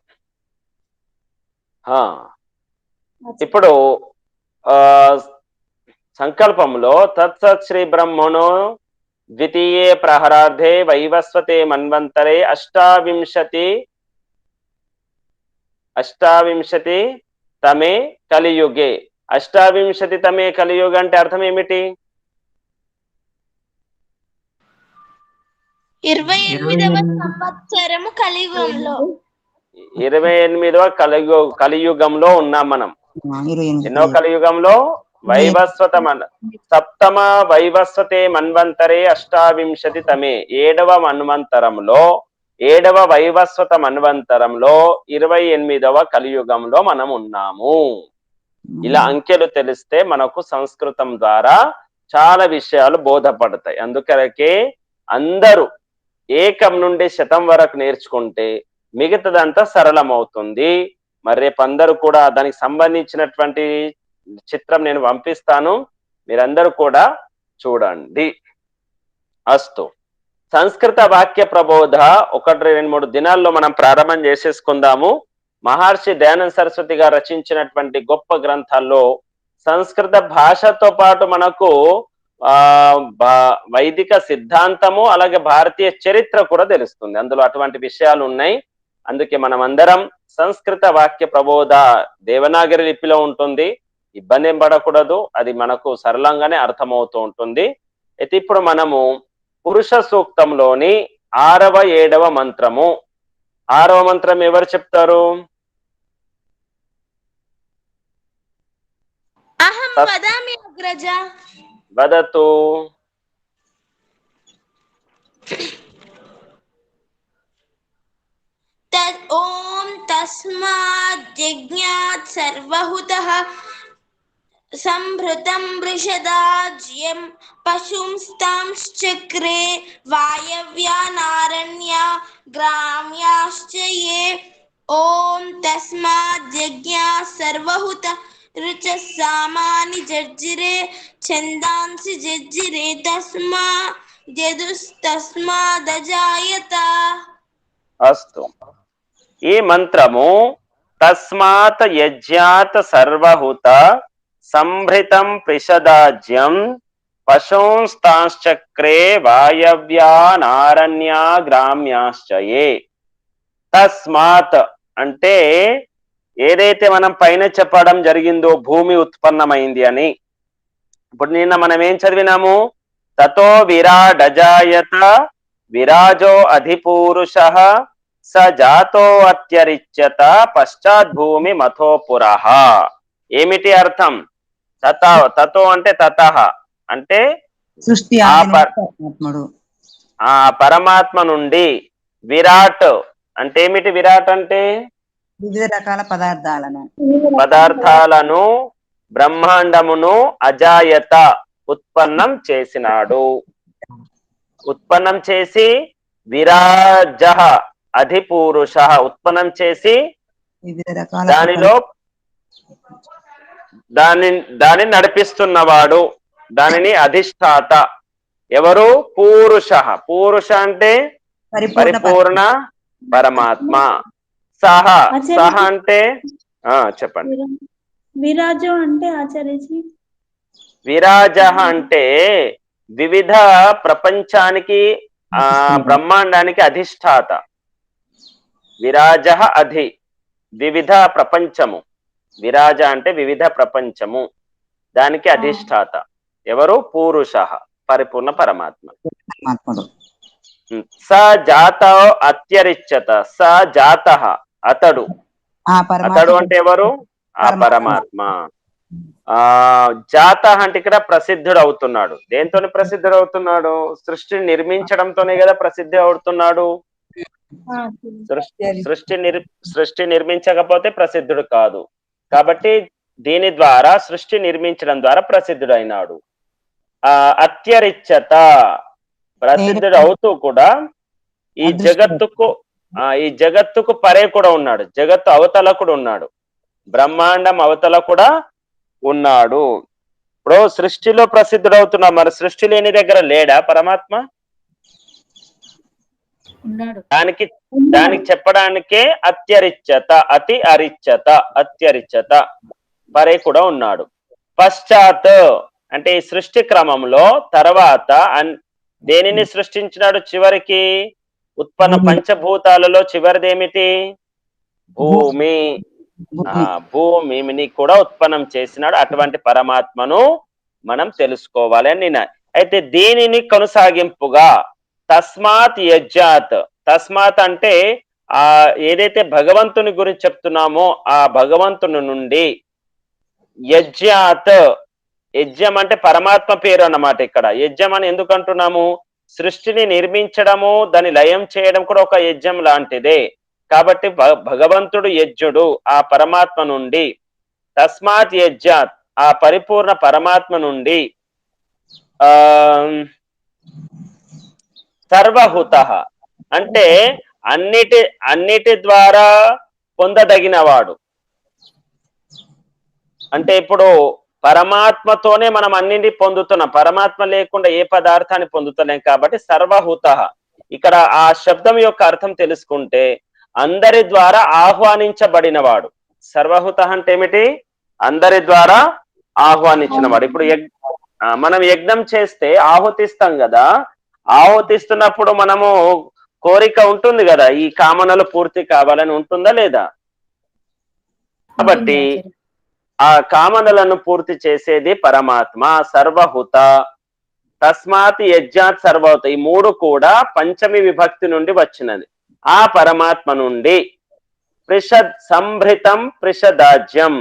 ఇప్పుడు సంకల్పంలో తత్సత్ శ్రీ బ్రహ్మణో ద్వితీయే ప్రహరార్థే వైవస్వతే మన్వంతరే అష్టావింశతి తమే కలియుగే. 28 తమే కలియుగ అంటే అర్థం ఏమిటి? 28వ సంవత్సరము కలియుగంలో. 28వ కలియుగంలో ఉన్నాం మనం. ఎన్నో కలియుగంలో? వైవస్వత సప్తమ వైవస్వతే మన్వంతరే 28 తమే 7వ మన్వంతరంలో, 7వ వైవస్వత మన్వంతరంలో 28వ కలియుగంలో మనం ఉన్నాము. ఇలా అంకెలు తెలిస్తే మనకు సంస్కృతం ద్వారా చాలా విషయాలు బోధపడతాయి. అందుకరకే అందరూ ఏకం నుండి శతం వరకు నేర్చుకుంటే మిగతాదంతా సరళమవుతుంది. మరి రేపు అందరూ కూడా దానికి సంబంధించినటువంటి చిత్రం నేను పంపిస్తాను, మీరందరూ కూడా చూడండి. అస్తు. సంస్కృత వాక్య ప్రబోధ 1-2-3 దినాల్లో మనం ప్రారంభం చేసేసుకుందాము. మహర్షి దయానంద సరస్వతి గారు రచించినటువంటి గొప్ప గ్రంథాల్లో సంస్కృత భాషతో పాటు మనకు వైదిక సిద్ధాంతము అలాగే భారతీయ చరిత్ర కూడా తెలుస్తుంది. అందులో అటువంటి విషయాలు ఉన్నాయి. అందుకే మనం అందరం సంస్కృత వాక్య ప్రబోధ దేవనాగరి లిపిలో ఉంటుంది. ఇబ్బంది ఏం పడకూడదు, అది మనకు సరళంగానే అర్థమవుతూ ఉంటుంది. అయితే ఇప్పుడు మనము పురుష సూక్తంలోని 6వ 7వ మంత్రము. 6వ మంత్రం ఎవరు చెప్తారు? అహం వదామి అగ్రజ. వదతు. ఓం తస్మాత్ యజ్ఞాత్ సర్వహుతః సంభృతం వృషదాజ్యం పశుంస్తాంశ్చక్రే వాయవ్యానారణ్యా గ్రామ్యాశ్చ ఏ. ఓం తస్మాత్ యజ్ఞాత్ సర్వహుతః రుచః సామాని జర్జిరే ఛందాంసి జర్జిరే తస్మాదజాయత. అస్తు. ఈ మంత్రము తస్మాత్ యజ్ఞాత్ సర్వహుత సంభృతం ప్రిషదాజ్యం పశూంస్తాంశ్చక్రే వాయవ్యానారణ్యా గ్రామ్యాశ్చయే. తస్మాత్ అంటే ఏదైతే మనం పైన చెప్పడం జరిగిందో భూమి ఉత్పన్నమైంది అని. ఇప్పుడు నిన్న మనం ఏం చదివినాము? తతో విరాడజాయత విరాజో అధిపూరుషః స జాతో అత్యరిచ్యత పశ్చాద్భూమి మథోపురః. ఏమిటి అర్థం? తతో అంటే తతః అంటే సృష్టి ఆ పరమాత్మ నుండి. విరాట్ అంటే ఏమిటి? విరాట్ అంటే వివిధ రకాల పదార్థాలను బ్రహ్మాండమును అజాయత ఉత్పన్నం చేసినాడు. ఉత్పన్నం చేసి విరాజ అధిపూరుష ఉత్పన్నం చేసి వివిధ రకాల దానిలో దానిని నడిపిస్తున్నవాడు, దానిని అధిష్టాత. ఎవరు? పూరుష. పూరుష అంటే పరిపూర్ణ పరమాత్మ. సహ సహ అంటే చెప్పండి. విరాజు అంటే ఆచార్యజీ విరాజ అంటే వివిధ ప్రపంచానికి బ్రహ్మాండానికి అధిష్టాత. విరాజ అధి వివిధ ప్రపంచము. విరాజ అంటే వివిధ ప్రపంచము, దానికి అధిష్టాత. ఎవరు? పూరుష పరిపూర్ణ పరమాత్మ. స జాత అత్యరిచ్యత. స జాత అతడు. అతడు అంటే ఎవరు? ఆ పరమాత్మ. జాత అంటే ఇక్కడ ప్రసిద్ధుడు అవుతున్నాడు. దేంతోనే ప్రసిద్ధుడు అవుతున్నాడు? సృష్టిని నిర్మించడంతోనే కదా ప్రసిద్ధి అవుతున్నాడు. సృష్టి నిర్మించకపోతే ప్రసిద్ధుడు కాదు. కాబట్టి దీని ద్వారా సృష్టి నిర్మించడం ద్వారా ప్రసిద్ధుడు అయినాడు. అత్యరిచ్యత ప్రసిద్ధుడు అవుతూ కూడా ఈ జగత్తుకు పరే కూడా ఉన్నాడు. జగత్తు అవతల కూడా ఉన్నాడు. బ్రహ్మాండం అవతల కూడా ఉన్నాడు. ఇప్పుడు సృష్టిలో ప్రసిద్ధుడు అవుతున్నాడు. మరి సృష్టి లేని దగ్గర లేడా పరమాత్మ? దానికి చెప్పడానికే అత్యరిచ్యత, అతి అరిచ్యత, అత్యరిచ్యత పరే కూడా ఉన్నాడు. పశ్చాత్ అంటే ఈ సృష్టి క్రమంలో తర్వాత దేనిని సృష్టించినాడు? చివరికి ఉత్పన్న పంచభూతాలలో చివరిదేమిటి? భూమి. భూమిని కూడా ఉత్పన్నం చేసినాడు. అటువంటి పరమాత్మను మనం తెలుసుకోవాలి అని. అయితే దీనిని కొనసాగింపుగా తస్మాత్ యజ్ఞాత్. తస్మాత్ అంటే ఏదైతే భగవంతుని గురించి చెప్తున్నామో ఆ భగవంతుని నుండి. యజ్ఞాత్, యజ్ఞం అంటే పరమాత్మ పేరు అన్నమాట. ఇక్కడ యజ్ఞం అని ఎందుకు అంటున్నాము? సృష్టిని నిర్మించడము, దాన్ని లయం చేయడం కూడా ఒక యజ్ఞం లాంటిదే. కాబట్టి భగవంతుడు యజ్ఞుడు ఆ పరమాత్మ నుండి. తస్మాత్ యజ్ఞాత్ ఆ పరిపూర్ణ పరమాత్మ నుండి. సర్వహుత అంటే అన్నిటి ద్వారా పొందదగినవాడు. అంటే ఇప్పుడు పరమాత్మతోనే మనం అన్నింటి పొందుతున్నాం. పరమాత్మ లేకుండా ఏ పదార్థాన్ని పొందుతలేం. కాబట్టి సర్వహుత. ఇక్కడ ఆ శబ్దం యొక్క అర్థం తెలుసుకుంటే అందరి ద్వారా ఆహ్వానించబడినవాడు. సర్వహుత అంటే ఏమిటి? అందరి ద్వారా ఆహ్వానించినవాడు. ఇప్పుడు మనం యజ్ఞం చేస్తే ఆహుతిస్తాం కదా. ఆహుతిస్తున్నప్పుడు మనము కోరిక ఉంటుంది కదా, ఈ కామనలు పూర్తి కావాలని ఉంటుందా లేదా? కాబట్టి ఆ కామనలను పూర్తి చేసేది పరమాత్మ. సర్వహుత. తస్మాత్ యజ్ఞాత్ సర్వహుత. ఈ మూడు కూడా పంచమి విభక్తి నుండి వచ్చినది. ఆ పరమాత్మ నుండి సంభృతం ప్రిషదాజ్యం.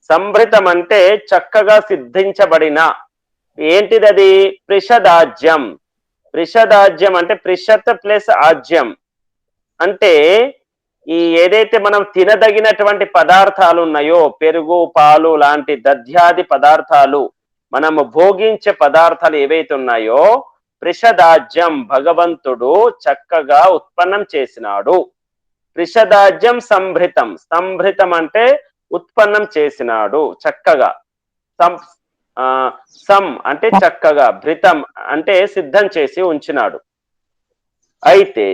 సంభృతం అంటే చక్కగా సిద్ధించబడిన. ఏంటిది అది? ప్రిషదాజ్యం. ప్రిషదాజ్యం అంటే ప్రిషత్ ప్లస్ ఆజ్యం అంటే ఈ ఏదైతే మనం తినదగినటువంటి పదార్థాలు ఉన్నాయో పెరుగు పాలు లాంటి దధ్యాది పదార్థాలు మనము భోగించే పదార్థాలు ఏవైతే ఉన్నాయో ప్రిషదాజ్యం భగవంతుడు చక్కగా ఉత్పన్నం చేసినాడు. ప్రిషదాజ్యం సంభృతం, సంభృతం అంటే ఉత్పన్నం చేసినాడు చక్కగా, సం అంటే చక్కగా, భృతం అంటే సిద్ధం చేసి ఉంచినాడు. అయితే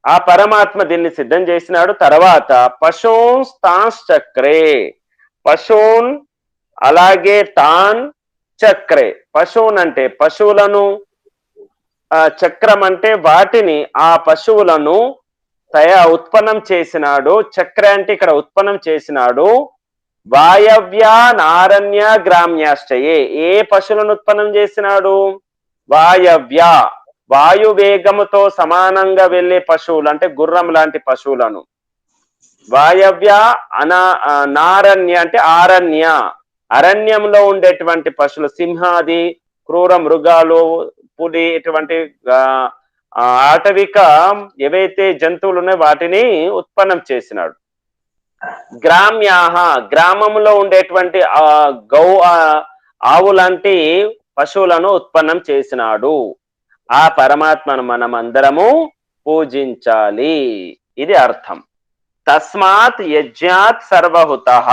ఆ పరమాత్మ దీన్ని సిద్ధం చేసినాడు. తర్వాత పశూన్ తాంశ్చక్రే, పశూన్ అలాగే తాన్ చక్రే, పశువున్ అంటే పశువులను, చక్రం అంటే వాటిని, ఆ పశువులను ఉత్పన్నం చేసినాడు. చక్ర అంటే ఇక్కడ ఉత్పన్నం చేసినాడు. వాయవ్య నారణ్య గ్రామ్యాశ్చయే, ఏ పశువులను ఉత్పన్నం చేసినాడు? వాయవ్య, వాయువేగముతో సమానంగా వెళ్లే పశువులు అంటే గుర్రం లాంటి పశువులను. వాయవ్య నారణ్య అంటే ఆరణ్య, అరణ్యంలో ఉండేటువంటి పశువులు, సింహాది క్రూర మృగాలు, పులి, ఇటువంటి ఆటవిక ఏవైతే జంతువులు ఉన్నాయో వాటిని ఉత్పన్నం చేసినాడు. గ్రామ్యాహ, గ్రామంలో ఉండేటువంటి ఆవు లాంటి పశువులను ఉత్పన్నం చేసినాడు. ఆ పరమాత్మను మనం అందరము పూజించాలి, ఇది అర్థం. తస్మాత్ యజ్ఞాత్ సర్వహుతః,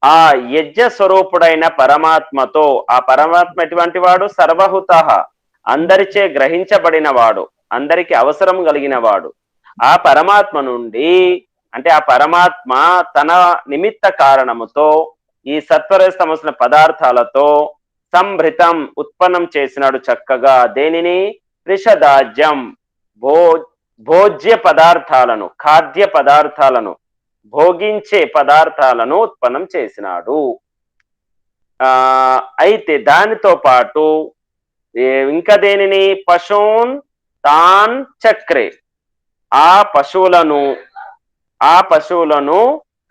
ఆ యజ్ఞ స్వరూపుడైన పరమాత్మతో, ఆ పరమాత్మ ఎటువంటి వాడు? సర్వహుతః, అందరిచే గ్రహించబడిన వాడు, అందరికి అవసరం కలిగిన వాడు. ఆ పరమాత్మ నుండి అంటే ఆ పరమాత్మ తన నిమిత్త కారణముతో ఈ సత్వరస్తమసిన పదార్థాలతో సంభృతం ఉత్పన్నం చేసినాడు చక్కగా. దేనిని? ప్రిషదాజ్యం, భోజ్య పదార్థాలను, ఖాద్య పదార్థాలను, భోగించే పదార్థాలను ఉత్పన్నం చేసినాడు. అయితే దానితో పాటు ఇంకా దేనిని? పశూన్ తాన్ చక్రే, ఆ పశువులను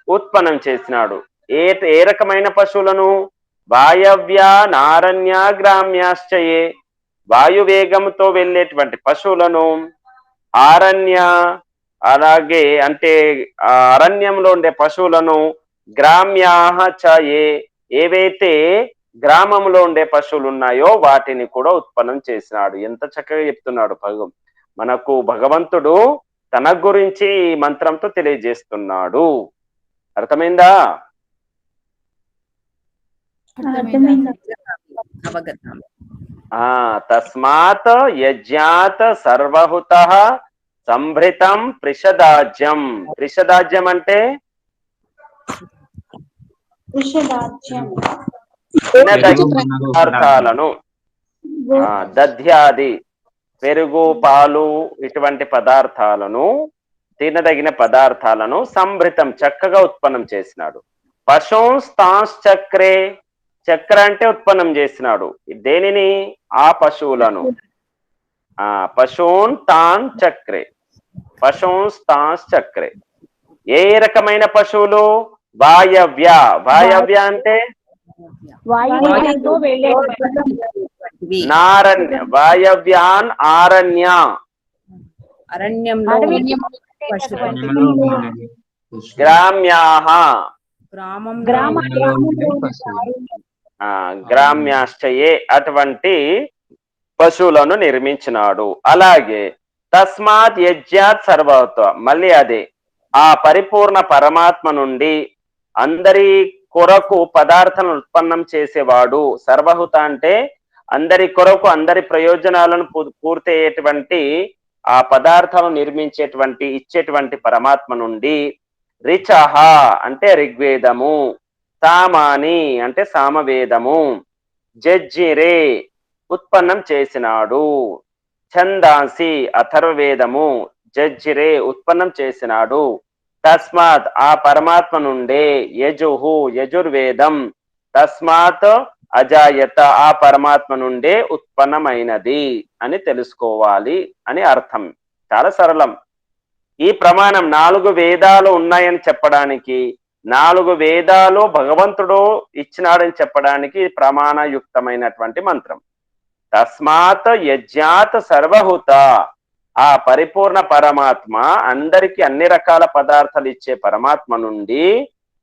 ఉత్పన్నం చేసినాడు. ఏ రకమైన పశువులను? వాయవ్య నారణ్య గ్రామ్యాశ్చయే, వాయువేగంతో వెళ్ళేటువంటి పశువులను, ఆరణ్య అలాగే అంటే అరణ్యంలో ఉండే పశువులను, గ్రామ్యాహ చయే, ఏవైతే గ్రామంలో ఉండే పశువులు ఉన్నాయో వాటిని కూడా ఉత్పన్నం చేసినాడు. ఎంత చక్కగా చెప్తున్నాడు మనకు భగవంతుడు తన గురించి ఈ మంత్రంతో తెలియజేస్తున్నాడు. అర్థమైందా? తస్మాత్ యజ్ఞాత్ సర్వహుతః సంభృతం ప్రిషదాజ్యం. ప్రిషదాజ్యం అంటే పదార్థాలను, దధ్యాది పెరుగు పాలు ఇటువంటి పదార్థాలను, తినదగిన పదార్థాలను సంభృతం చక్కగా ఉత్పన్నం చేసినాడు. పశూంస్తాంశ్చక్రే, చక్ర అంటే ఉత్పన్నం చేసినాడు. దేనిని? ఆ పశువులను. పశూన్ తాన్ చక్రే, పశూంస్తాంశ్చక్రే. ఏ రకమైన పశువులు? వాయవ్య, వాయవ్య అంటే నారణ్య, వాయవ్యాన్ ఆరణ్య, గ్రామ్యాహ గ్రామ్యాశ్చయే, అటువంటి పశువులను నిర్మించినాడు. అలాగే తస్మాత్ యజ్ఞాత్ సర్వహుతః, మళ్ళీ అదే ఆ పరిపూర్ణ పరమాత్మ నుండి అందరి కొరకు పదార్థాలను ఉత్పన్నం చేసేవాడు. సర్వహుత అంటే అందరి కొరకు, అందరి ప్రయోజనాలను పూర్తయ్యేటువంటి ఆ పదార్థాలను నిర్మించేటువంటి, ఇచ్చేటువంటి పరమాత్మ నుండి రిచహ అంటే ఋగ్వేదము, సామాని అంటే సామవేదము, జజ్జిరే ఉత్పన్నం చేసినాడు. ఛందాసి అథర్వవేదము, జజ్జిరే ఉత్పన్నం చేసినాడు. తస్మాత్ ఆ పరమాత్మ నుండే యజుహు యజుర్వేదం, తస్మాత్ అజాయత ఆ పరమాత్మ నుండే ఉత్పన్నమైనది అని తెలుసుకోవాలి అని అర్థం. చాలా సరళం. ఈ ప్రమాణం 4 వేదాలు ఉన్నాయని చెప్పడానికి, 4 వేదాలు భగవంతుడు ఇచ్చినాడని చెప్పడానికి ప్రమాణయుక్తమైనటువంటి మంత్రం. తస్మాత్ యజ్ఞాత్ సర్వహుత, ఆ పరిపూర్ణ పరమాత్మ అందరికి అన్ని రకాల పదార్థాలు ఇచ్చే పరమాత్మ నుండి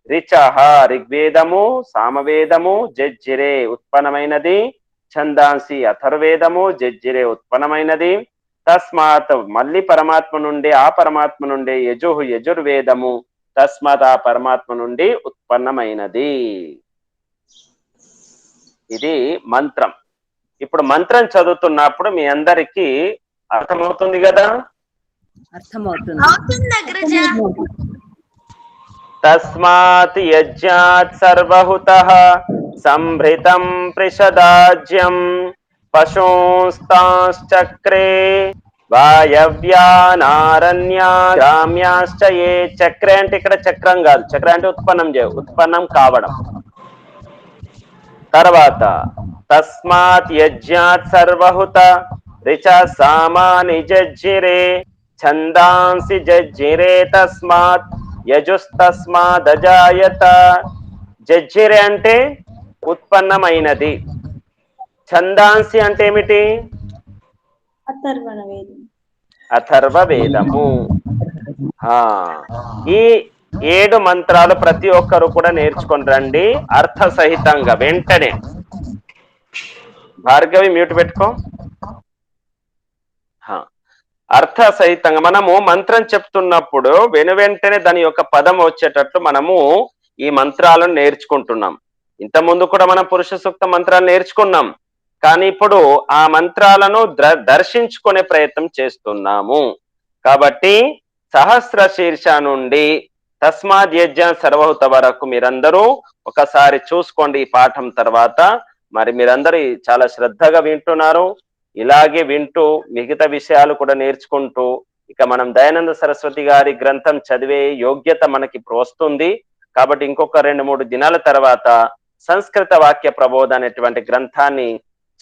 రిచహ ఋగ్వేదము సామవేదము జజ్జిరే ఉత్పన్నమైనది, ఛందాంసి అథర్వేదము జజ్జిరే ఉత్పన్నమైనది, తస్మాత్ మళ్ళీ పరమాత్మ నుండి ఆ పరమాత్మ నుండి యజుహు యజుర్వేదము తస్మాత్ ఆ పరమాత్మ నుండి ఉత్పన్నమైనది. ఇది మంత్రం. ఇప్పుడు మంత్రం చదువుతున్నప్పుడు మీ అందరికీ అర్థమవుతుంది కదా? అర్థమవుతుంది. అవుతుంది అగ్రజ. తస్మాత్ యజ్ఞాత్ సర్వహుతః సంభృతం ప్రిషదాజ్యం పశూస్తాశ్చక్రే వాయవ్యానారణ్యా గ్రామ్యాశ్చ ఏ. చక్రే అంటే ఇక్కడ చక్రం కాదు, చక్ర అంటే ఉత్పన్నం కావడం. తర్వాత తస్మాత్ యజ్ఞాత్ సర్వహుత రిచ సామాని జజ్జిరే ఛందాంసి జజ్జిరే తస్మాత్ యజుస్తస్మాదజాయత. జజ్జిరే అంటే ఉత్పన్నమైనది, ఛందాంసి అంటే ఏమిటి? అథర్వ వేదము. ఈ 7 మంత్రాలు ప్రతి ఒక్కరు కూడా నేర్చుకొని రండి అర్థ సహితంగా వెంటనే. భార్గవి మ్యూట్ పెట్టుకో. అర్థ సహితంగా మనము మంత్రం చెప్తున్నప్పుడు వెంటనే దాని యొక్క పదం వచ్చేటట్లు మనము ఈ మంత్రాలను నేర్చుకుంటున్నాం. ఇంత ముందు కూడా మనం పురుష సూక్త మంత్రాలు నేర్చుకున్నాం, కానీ ఇప్పుడు ఆ మంత్రాలను దర్శించుకునే ప్రయత్నం చేస్తున్నాము. కాబట్టి సహస్ర శీర్ష నుండి తస్మాత్ యజ్ఞ సర్వహుత వరకు మీరందరూ ఒకసారి చూసుకోండి ఈ పాఠం తర్వాత. మరి మీరందరూ చాలా శ్రద్ధగా వింటున్నారు. ఇలాగే వింటూ మిగతా విషయాలు కూడా నేర్చుకుంటూ ఇక మనం దయానంద సరస్వతి గారి గ్రంథం చదివే యోగ్యత మనకి ఇప్పుడు వస్తుంది. కాబట్టి ఇంకొక 2-3 దినాల తర్వాత సంస్కృత వాక్య ప్రబోధ అనేటువంటి గ్రంథాన్ని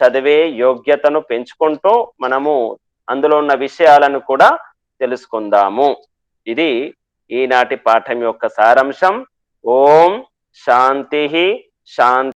చదివే యోగ్యతను పెంచుకుంటూ మనము అందులో ఉన్న విషయాలను కూడా తెలుసుకుందాము. ఇది ఈనాటి పాఠం యొక్క సారాంశం. ఓం శాంతి శాంతి.